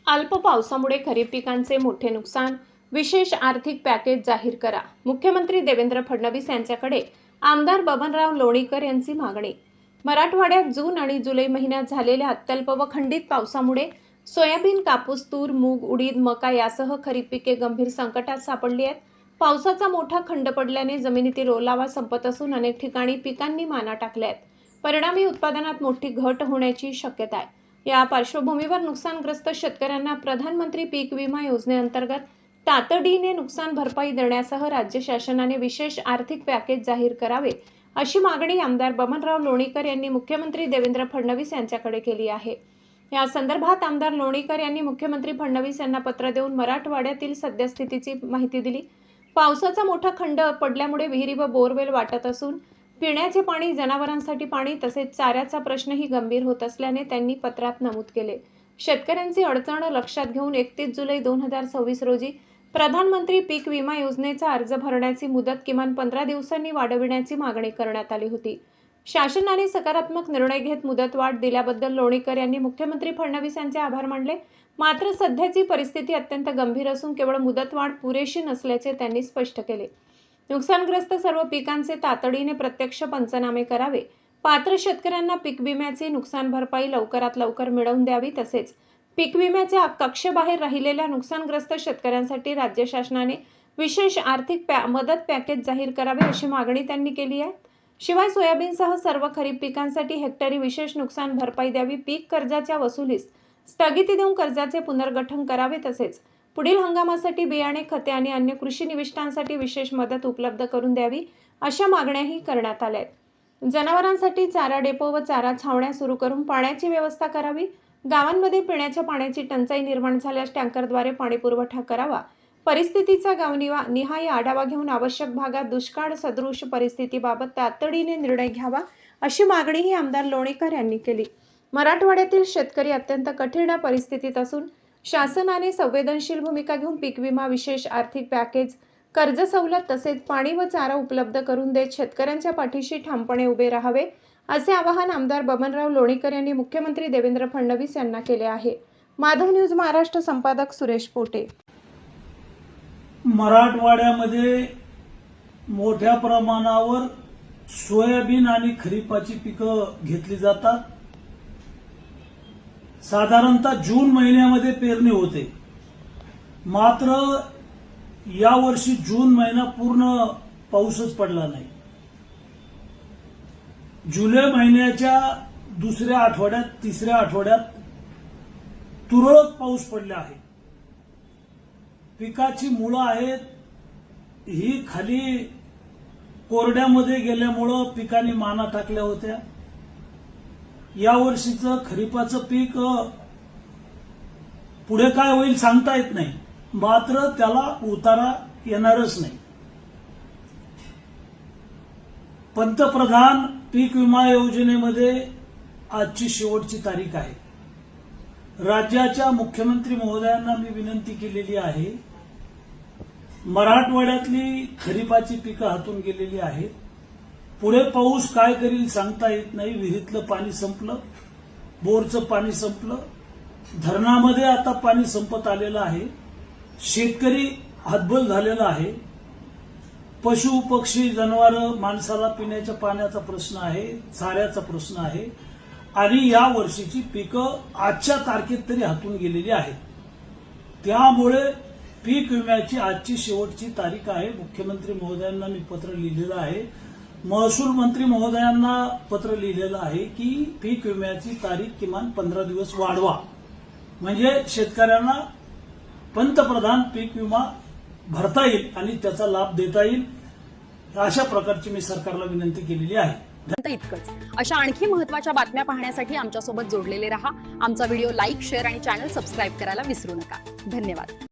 अल्प पावसामुळे खरीप पिकांचे मोठे नुकसान, विशेष आर्थिक पॅकेज जाहीर करा. मुख्यमंत्री देवेंद्र फडणवीस यांच्याकडे आमदार बबनराव लोणीकर यांची मागणी. मराठवाड्यात जून आणि जुलै महिन्यात झालेल्या अत्यल्प व खंडित पावसामुळे सोयाबीन, कापूस, तूर, मूग, उडीद, मका यासह खरीप पिके गंभीर संकटात सापडली आहेत. पावसाचा मोठा खंड पडल्याने जमिनीतील ओलावा संपत असून अनेक ठिकाणी पिकांनी माना टाकल्या आहेत. परिणामी उत्पादनात मोठी घट होण्याची शक्यता आहे. या पार्श्वभूमीवर नुकसानग्रस्त शेतकऱ्यांना प्रधानमंत्री पीक विमा योजनेअंतर्गत तातडीने नुकसान भरपाई देण्यासह राज्य शासनाने विशेष आर्थिक पॅकेज जाहीर करावे, अशी मागणी आमदार बबनराव लोणीकर यांनी मुख्यमंत्री देवेंद्र फडणवीस यांच्याकडे केली आहे. या संदर्भात आमदार लोणीकर यांनी मुख्यमंत्री फडणवीस यांना पत्र देऊन मराठवाड्यातील सद्यस्थितीची माहिती दिली. पावसाचा मोठा खंड पडल्यामुळे विहिरी व बोरवेल वाटत असून पिण्याचे पाणी, जनावरांसाठी पाणी तसेच चाऱ्याचा प्रश्नही गंभीर होत असल्याने त्यांनी पत्रात नमूद केले. शेतकऱ्यांची अडचण लक्षात घेऊन 31 जुलै 2026 रोजी प्रधानमंत्री पीक विमा योजनेचा अर्ज भरण्याची मुदत किमान 15 दिवसांनी वाढविण्याची मागणी करण्यात आली होती. शासनाने सकारात्मक निर्णय घेत मुदतवाढ दिल्याबद्दल लोणीकर यांनी मुख्यमंत्री फडणवीस यांचे आभार मानले. मात्र सध्याची परिस्थिती अत्यंत गंभीर असून केवळ मुदतवाढ पुरेशी नसल्याचे त्यांनी स्पष्ट केले. नुकसानग्रस्त सर्व पिकांचे तातडीने प्रत्यक्ष पंचनामे करावे, पात्र शेतकऱ्यांना पीक विम्याची नुकसान भरपाई लवकरात लवकर मिळवून द्यावी, तसेच पीक विम्याच्या कक्षेबाहेर राहिलेल्या नुकसानग्रस्त शेतकऱ्यांसाठी राज्य शासनाने विशेष आर्थिक मदत पॅकेज जाहीर करावे, अशी मागणी त्यांनी केली आहे. शिवाय सोयाबीनसह सर्व खरीप पिकांसाठी हेक्टरी विशेष नुकसान भरपाई द्यावी, पीक कर्जाच्या वसुलीस स्थगिती देऊन कर्जाचे पुनर्गठन करावे, तसेच पुढील हंगामासाठी बियाणे, खते आणि अन्य कृषी निविष्ठांसाठी विशेष मदत उपलब्ध करून द्यावी, अशा मागण्याही करण्यात आल्या आहेत. जनावरांसाठी चारा डेपो व चारा छावण्या सुरू करून पाण्याची व्यवस्था करावी. गावांमध्ये पिण्याच्या पाण्याची टंचाई निर्माण झाल्यास टँकरद्वारे पाणी पुरवठा करावा. परिस्थितीचा गावनिहाय आढावा घेऊन आवश्यक भागात दुष्काळ सदृश परिस्थितीबाबत तातडीने निर्णय घ्यावा, अशी मागणीही आमदार लोणीकर यांनी केली. मराठवाड्यातील शेतकरी अत्यंत कठीण परिस्थितीत असून शासनाने संवेदनशील भूमिका घेऊन पीक विमा, विशेष आर्थिक पॅकेज, कर्ज सवलत तसेच पाणी व चारा उपलब्ध करून देत शेतकऱ्यांच्या पाठीशी ठामपणे उभे राहावे, असे आवाहन आमदार बबनराव लोणीकर यांनी मुख्यमंत्री देवेंद्र फडणवीस यांना केले आहे. माधव न्यूज महाराष्ट्र संपादक सुरेश पोटे. मराठवाड्यामध्ये मोठ्या प्रमाणावर सोयाबीन आणि खरीपाची पिकं घेतली जातात. साधारणतः जून महिन्यामध्ये पेरणी होते. मात्र यावर्षी जून महिना पूर्ण पाऊसच पडला नाही. जुलै महिन्याच्या दुसऱ्या आठवड्यात, तिसऱ्या आठवड्यात तुरळक पाऊस पडला आहे. पिकाची मुळं आहेत ही खाली कोरड्यामध्ये गेल्यामुळं पिकांनी माना टाकल्या होत्या. यावर्षीचं खरीपाचं पीक पुढे काय होईल सांगता येत नाही, मात्र त्याला उतारा येणारच नाही. पंतप्रधान पीक विमा योजनेमध्ये आजची शेवटची तारीख आहे. राज्याच्या मुख्यमंत्री महोदयांना मी विनंती केलेली आहे, मराठवाड्यातली खरीपाची पिकं हातून गेलेली आहेत. पुढे पाऊस काय करील सांगता येत नाही. विहिरीतलं पाणी संपलं, बोरचं पाणी संपलं, धरणामध्ये आता पाणी संपत आलेलं आहे. शेतकरी हतबल झालेला आहे. पशु पक्षी जनावरं, माणसाला पिण्याच्या पाण्याचा प्रश्न आहे, चाऱ्याचा प्रश्न आहे आणि या वर्षीची पिकं आजच्या तारखेत तरी हातून गेलेली आहेत. त्यामुळे पीक विम्याची आजची शेवटची तारीख आहे. मुख्यमंत्री महोदयांना मी पत्र लिहिलेलं आहे, महसूल मंत्री महोदयांना पत्र लिहिलेलं आहे की पीक विम्याची तारीख किमान 15 दिवस वाढवा, म्हणजे शेतकऱ्यांना पंतप्रधान पीक विमा भरता येईल आणि त्याचा लाभ देता येईल. अशा प्रकारची मी सरकारला विनंती केलेली आहे. इतकंच. अशा आणखी महत्त्वाच्या बातम्या पाहण्यासाठी आमच्यासोबत जोडलेले रहा. आमचा व्हिडिओ लाईक, शेअर आणि चॅनल सबस्क्राईब करायला विसरू नका. धन्यवाद.